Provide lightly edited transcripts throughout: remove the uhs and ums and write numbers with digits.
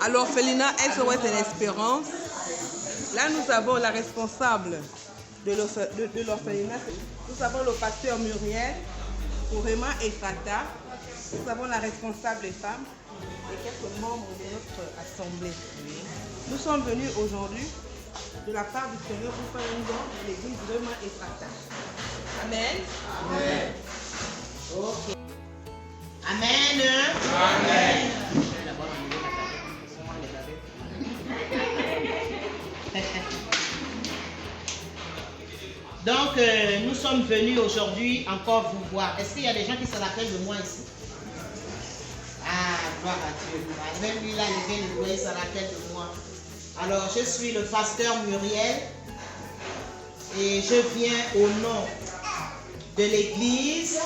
à l'orphelinat SOS et l'Espérance. Là, nous avons la responsable de l'orphelinat. Nous avons le pasteur Muriel, Orema et Fata. Nous avons la responsable des femmes et quelques membres de notre assemblée. Nous sommes venus aujourd'hui de la part du Seigneur pour faire une don de l'église Orema et Fata. Amen. Amen. Ok. Amen. Amen. Donc, nous sommes venus aujourd'hui encore vous voir. Est-ce qu'il y a des gens qui se rappellent de moi ici? Ah, gloire à Dieu. Même lui, là, il vient de voir, il se rappelle de moi. Alors, je suis le pasteur Muriel et je viens au nom de l'église,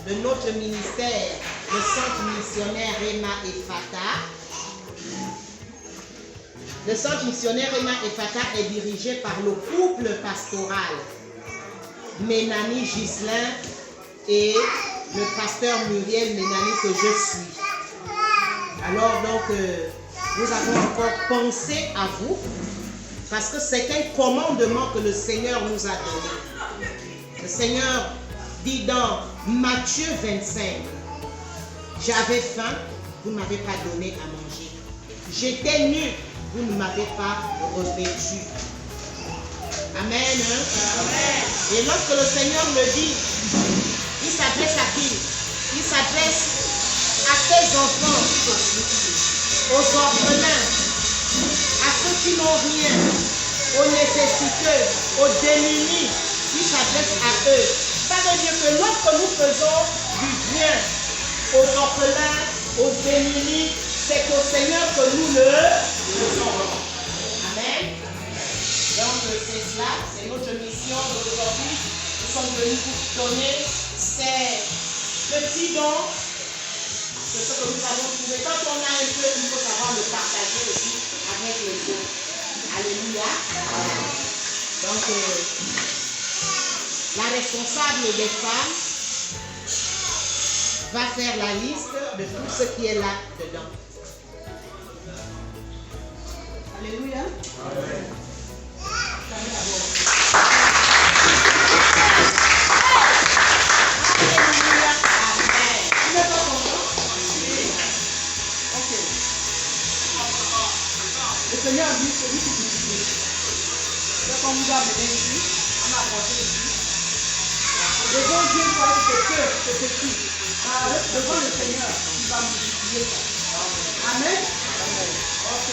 de notre ministère, le centre missionnaire Rema et Fata. Le centre missionnaire Rema et Fata est dirigé par le couple pastoral Ménani Gislin et le pasteur Muriel Ménani que je suis. Alors donc, nous avons encore pensé à vous parce que c'est un commandement que le Seigneur nous a donné. Le Seigneur dit dans Matthieu 25, j'avais faim, vous ne m'avez pas donné à manger. J'étais nu, vous ne m'avez pas revêtu. Amen. Amen. Et lorsque le Seigneur me dit, il s'adresse à qui? Il s'adresse à tes enfants, aux orphelins, à ceux qui n'ont rien, aux nécessiteux, aux démunis. Il s'adresse à eux. Ça veut dire que lorsque nous faisons du bien aux orphelins, aux démunis, c'est au Seigneur que nous le faisons. Amen. Donc c'est cela, c'est notre mission d'aujourd'hui. Nous sommes venus vous donner ces petits dons. C'est ce que nous avons trouvé. Quand on a un peu, il faut savoir le partager aussi avec les autres. Alléluia. Donc, la responsable des femmes va faire la liste de tout ce qui est là dedans. Alléluia. Amen. Le Seigneur dit celui qui dit. Donc on vous a mené ici, on a apporté ici. Devant Dieu, il faut être que c'est ceci. Devant le Seigneur, il va multiplier ça. Amen. Ok.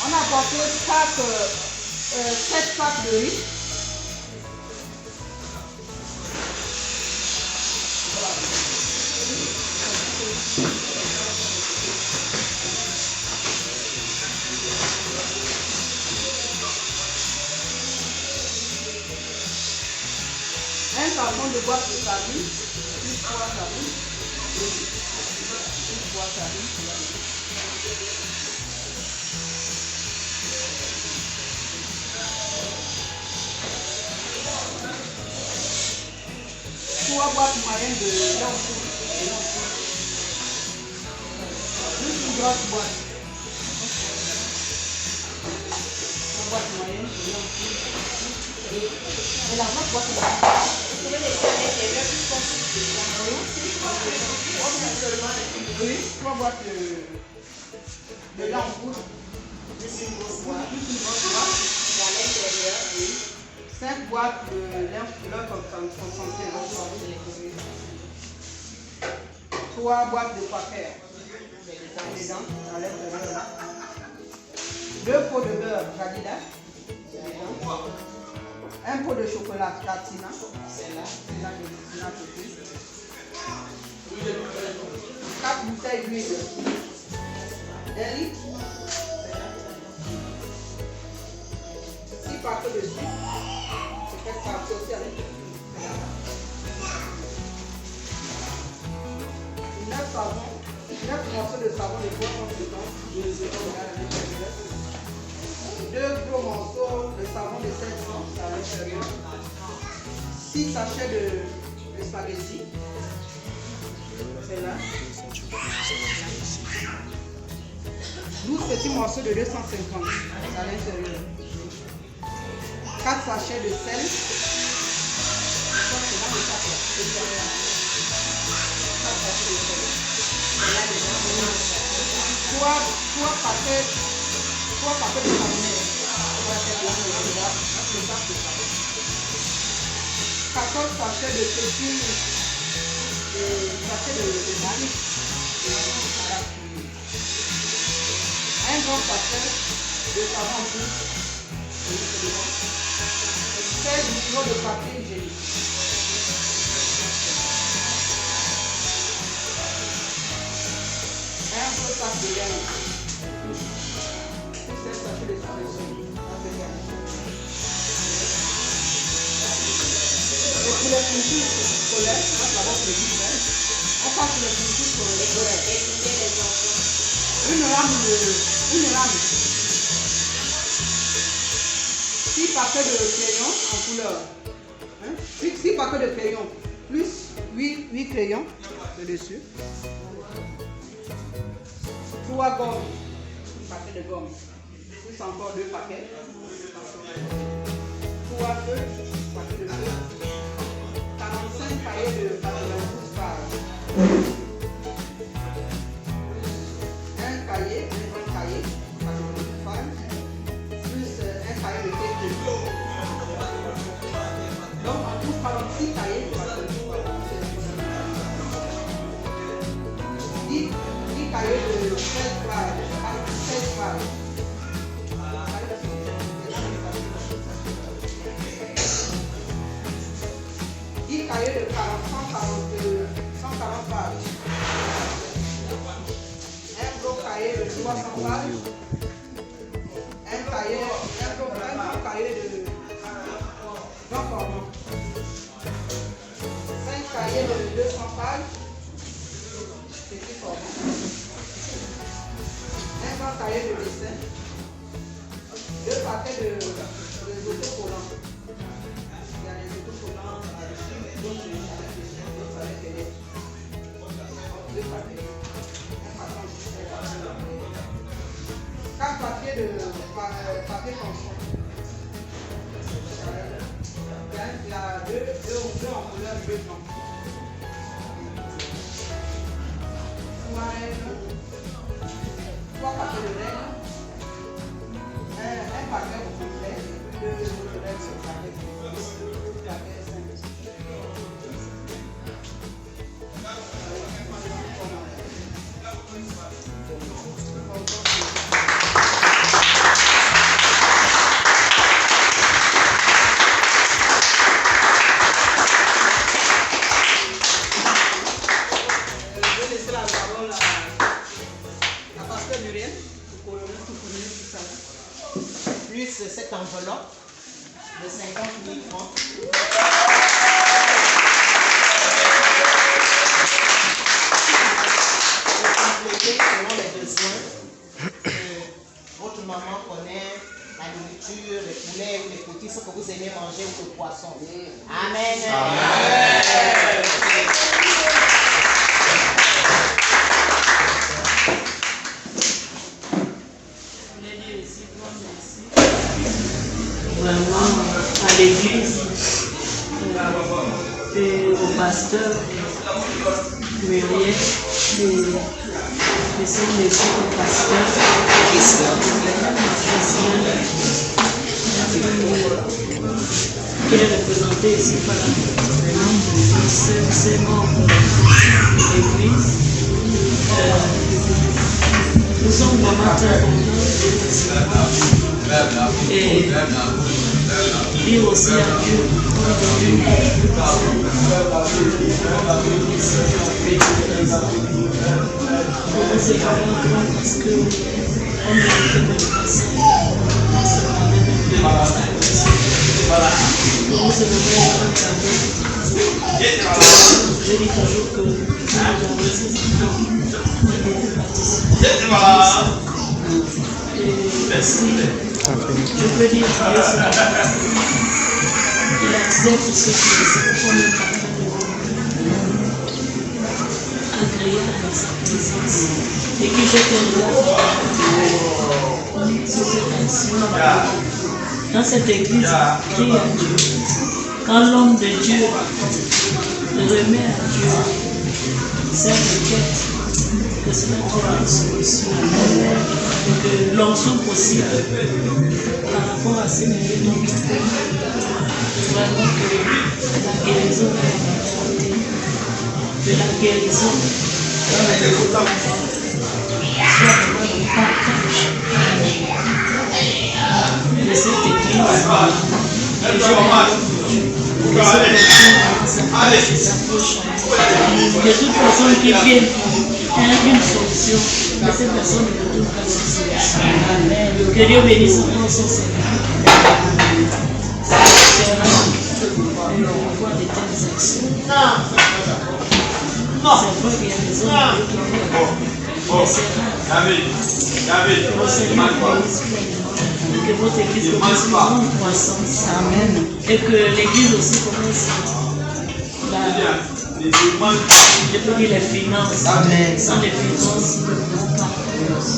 On a apporté 7 pâtes de riz. Un carton de boîte de sardines, plus 3 sardines, plus 3 sardines. 3 boîtes moyennes de lentilles. Plus une grosse boîte. 3 boîtes moyennes de lentilles. Et la grosse boîte de oui, 3 boîtes de lentilles. Plus une grosse boîte. Et à l'intérieur, oui. 5 boîtes de linge comme concentré. 3 boîtes de papier. Dedans, à l'intérieur. 2 pots de beurre Jalila. Un pot de chocolat Tatina. C'est là. C'est là que Tina côté. 4 bouteilles d'huile. 1 litre. 6 paquets de sucre. C'est peut-être parti aussi avec le sucre. 9 savons. 9 morceaux de savon de bois comme dedans. 2 gros morceaux de savon de 700 à l'intérieur. 6 sachets de spaghettis. C'est là. 12 petits morceaux de 250 à l'intérieur. 4 sachets de sel. 3 paquets de cannelle. 14 sachets de petits sachets de maïs. Un grand sachet de savon en poudre. 16 kilos de papier hygiénique. Un gros sac de lait. 16 sachets de savon. Et pour les cultures scolaires, on passe les cultures scolaires. Une lame. 6 paquets de crayons en couleur. 6 paquets de crayons. Plus 8 crayons de dessus. 3 gommes. Un paquet de gommes. Plus encore 2 paquets. 3 feux. Paquets de feux. 45 cahiers de 92 pages. Un grand cahier, plus un cahier de texte. Donc on trouve par 6 cahiers de 10 cahiers de 16 pages. 16 pages. 10 cahiers de 140 pages. Un gros cahier de 300 pages. Un gros cahier de 20 formats. 5 cahiers de 200 pages. Petit format. Un grand cahier de dessin. 2 paquets de autocollants. Il y a les autocollants là-dessus, d'autres avec dessin, d'autres avec les lettres. 2 paquets. 4 papiers de papier canson. Il y a 2 en couleur bleu blanc. 3 paquets de laine. Un paquet au complet. 2 autres laines sur le paquet. Paquet 5. Plus cette enveloppe de 50 000 francs. Pour compléter selon les besoins, votre maman connaît la nourriture, les poulets ou les petits, ce que vous aimez manger ou le poisson. Amen. Vraiment à l'église et au pasteur Muriel et son messieurs au pasteur qui est représenté ici par ces membres de l'église. Nous sommes vraiment très contents et dire aussi à Dieu c'est pas grave parce que on mérite de le passer. Nous se réveillons un cadeau. Je dis toujours que nous avons aussi et aussi, je peux dire que il accepte ce qui est pour ne pas faire de agréable dans sa présence et que je te regarde sur cette action. Dans cette église, prie à Dieu. Quand l'homme de Dieu le remet à Dieu, cette requête, que cela trouve une solution et que l'onction possible par rapport à ces événements, vraiment que la guérison de la guérison dans le soit vraiment le partage de cette église. Et je de toute façon qui viennent une solution, mais cette personne ne trouve pas cette solution. Que Dieu bénisse son serviteur. Ça sera une fois de telles actions. C'est vrai qu'il y a des hommes que votre église commence une grande croissance. Amen. Et que l'église aussi commence je peux dire les finances. Amen. Sans les finances,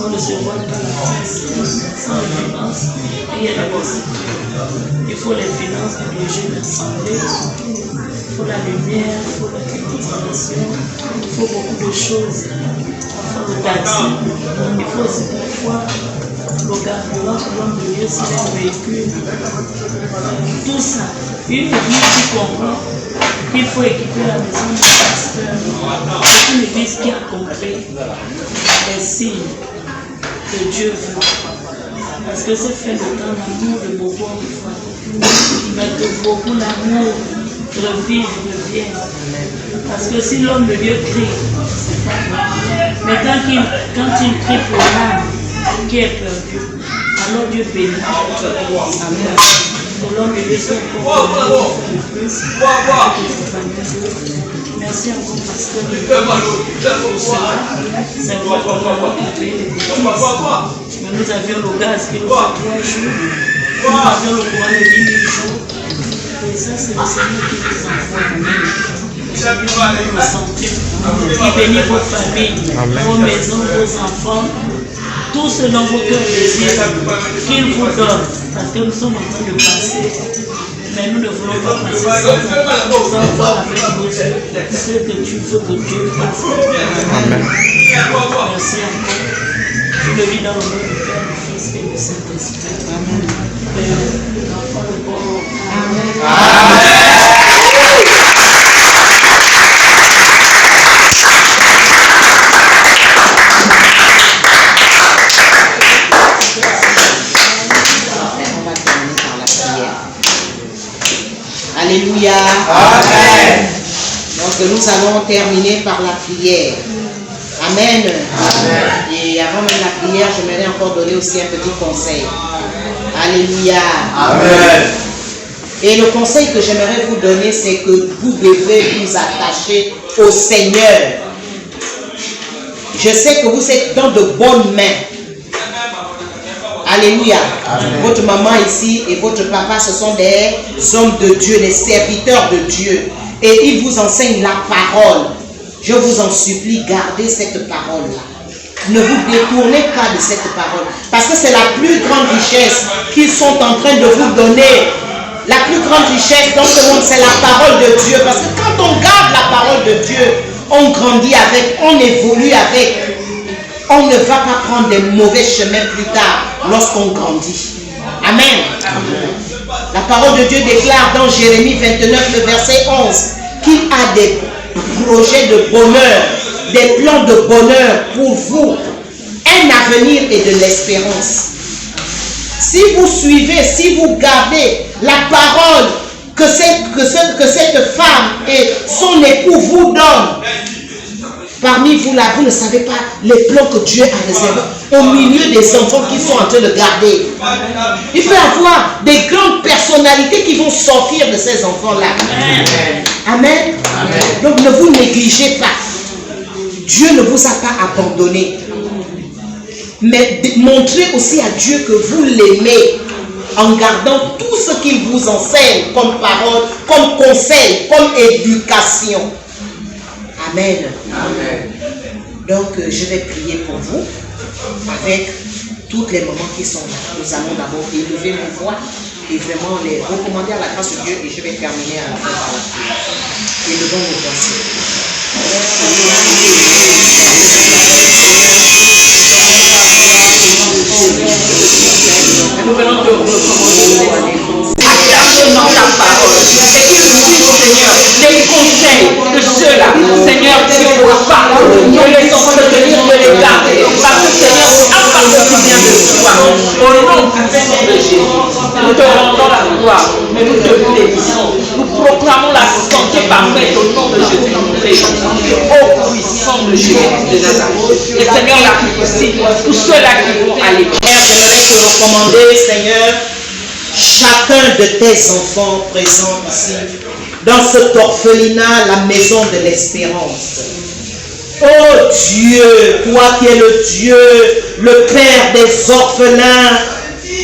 on ne se voit pas la face. Sans les finances, il y a la possibilité. Il faut les finances pour diriger l'assemblée. Il faut la lumière, il faut la climatisation, il faut beaucoup de choses. Il faut le taxi, il faut aussi parfois le carburant pour l'homme de Dieu, c'est un véhicule. Tout ça, une église qui comprend qu'il faut équiper la maison du pasteur. C'est une église qui a compris les signes que Dieu veut. Parce que c'est fait le temps l'amour de beaucoup de fois. Mais que beaucoup l'amour revient. Parce que si l'homme de Dieu crie, c'est pas vrai. Mais quand il crie pour l'âme qui est perdue, alors Dieu bénit. Amen. Pour l'homme de Dieu, c'est encore plus. Merci encore, pasteur. C'est vrai qu'on a occupé les bêtises. Mais nous avions le gaz qui nous a 3 jours. Nous avions le courant de 10 000 jours. Et ça, c'est le Seigneur qui nous envoie. Qui bénit vos familles, vos maisons, vos enfants, tout ce dont vos cœurs désirent, qu'il vous donne. Parce que nous sommes en train de passer. Mais nous ne voulons pas passer sans voir avec nos yeux ce que tu veux que Dieu fasse. Amen. Merci encore. Je le vis dans le nom du Père, du Fils et du Saint-Esprit. Amen. L'enfant de bon. Amen. Alléluia. Amen. Donc nous allons terminer par la prière. Amen. Amen. Et avant même la prière, j'aimerais encore donner aussi un petit conseil. Alléluia. Amen. Et le conseil que j'aimerais vous donner, c'est que vous devez vous attacher au Seigneur. Je sais que vous êtes dans de bonnes mains. Alléluia. Amen. Votre maman ici et votre papa, ce sont des hommes de Dieu, des serviteurs de Dieu. Et ils vous enseignent la parole. Je vous en supplie, gardez cette parole-là. Ne vous détournez pas de cette parole. Parce que c'est la plus grande richesse qu'ils sont en train de vous donner. La plus grande richesse dans ce monde, c'est la parole de Dieu. Parce que quand on garde la parole de Dieu, on grandit avec, on évolue avec. On ne va pas prendre des mauvais chemins plus tard lorsqu'on grandit. Amen. Amen. La parole de Dieu déclare dans Jérémie 29, le verset 11, qu'il a des projets de bonheur, des plans de bonheur pour vous, un avenir et de l'espérance. Si vous suivez, si vous gardez la parole que cette femme et son époux vous donnent, parmi vous là, vous ne savez pas les plans que Dieu a réservés au milieu des enfants qui sont en train de garder. Il peut y avoir des grandes personnalités qui vont sortir de ces enfants-là. Amen. Amen. Donc ne vous négligez pas. Dieu ne vous a pas abandonné. Mais montrez aussi à Dieu que vous l'aimez en gardant tout ce qu'il vous enseigne comme parole, comme conseil, comme éducation. Amen. Amen. Donc, je vais prier pour vous avec toutes les mamans qui sont là. Nous allons d'abord élever nos voix et vraiment les recommander à la grâce de Dieu et je vais terminer à la fin par la prière. Élevons nos voix. Nous venons de recommander dans ta parole et qu'il nous dise, Seigneur, les conseils de ceux-là, Seigneur, qui ont la parole, nous les entretenir, de les garder, parce que Seigneur, à part ce qui vient de toi, au nom puissant de Jésus, nous te rendons la gloire, mais nous te bénissons, nous proclamons la santé parfaite au nom de Jésus-Christ, au puissant de Jésus de Nazareth. Et Seigneur, la aussi pour ceux-là qui vont aller. J'aimerais te recommander, Seigneur, chacun de tes enfants présents ici, dans cet orphelinat, la maison de l'espérance. Oh Dieu, toi qui es le Dieu, le Père des orphelins,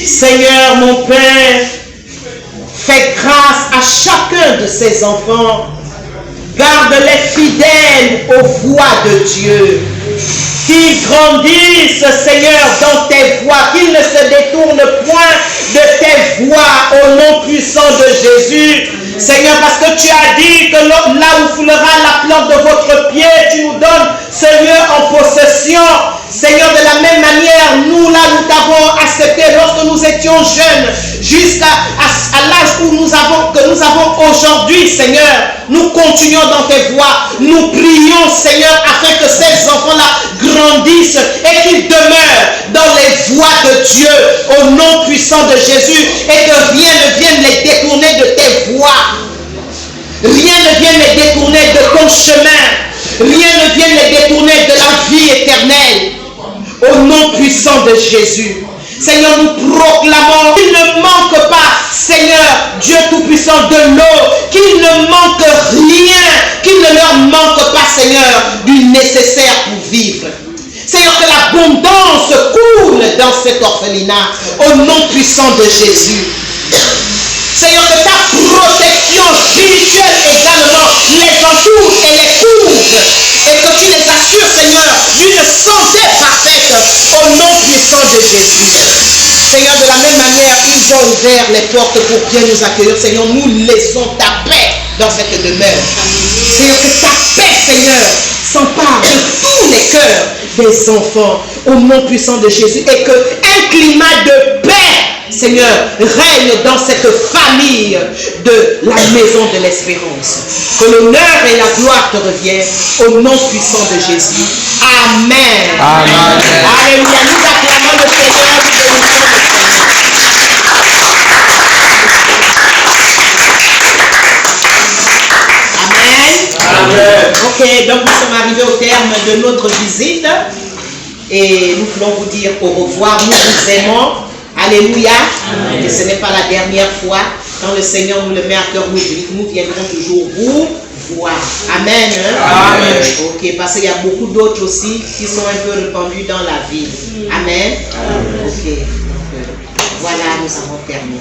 Seigneur mon Père, fais grâce à chacun de ces enfants. Garde-les fidèles aux voies de Dieu. Qu'ils grandissent, Seigneur, dans tes voies, qu'ils ne se détournent point de tes voies au nom puissant de Jésus. Seigneur, parce que tu as dit que là où foulera la plante de votre pied, tu nous donnes ce lieu en possession. Seigneur, de la même manière, nous là, nous t'avons accepté lorsque nous étions jeunes, jusqu'à l'âge où nous avons aujourd'hui, Seigneur. Nous continuons dans tes voies. Nous prions, Seigneur, afin que ces enfants-là grandissent et qu'ils demeurent dans les voies de Dieu au nom puissant de Jésus et que rien ne vienne les détourner de tes voies. Rien ne vienne les détourner de ton chemin. Rien ne vienne les détourner de la vie éternelle. Au nom puissant de Jésus. Seigneur, nous proclamons qu'il ne manque pas, Seigneur, Dieu Tout-Puissant, de l'eau, qu'il ne manque rien, qu'il ne leur manque pas, Seigneur, du nécessaire pour vivre. Seigneur, que l'abondance coule dans cet orphelinat, au nom puissant de Jésus. Seigneur, que ta protection spirituelle également les entoure et les couvre. Et que tu les assures, Seigneur, d'une santé parfaite au nom puissant de Jésus. Seigneur, de la même manière, ils ont ouvert les portes pour bien nous accueillir. Seigneur, nous laissons ta paix dans cette demeure. Seigneur, que ta paix, Seigneur, s'empare de tous les cœurs des enfants au nom puissant de Jésus. Et qu'un climat de paix, Seigneur, règne dans cette famille de la maison de l'espérance. Que l'honneur et la gloire te reviennent au nom puissant de Jésus. Amen. Amen. Alléluia. Nous acclamons le Seigneur. Amen. Amen. Ok, donc nous sommes arrivés au terme de notre visite et nous voulons vous dire au revoir. Nous vous aimons. Alléluia. Amen. Et ce n'est pas la dernière fois. Quand le Seigneur nous le met à cœur, nous viendrons toujours vous voir. Amen. Amen. Ok, parce qu'il y a beaucoup d'autres aussi qui sont un peu répandus dans la ville. Amen. Amen. Ok. Voilà, nous avons terminé.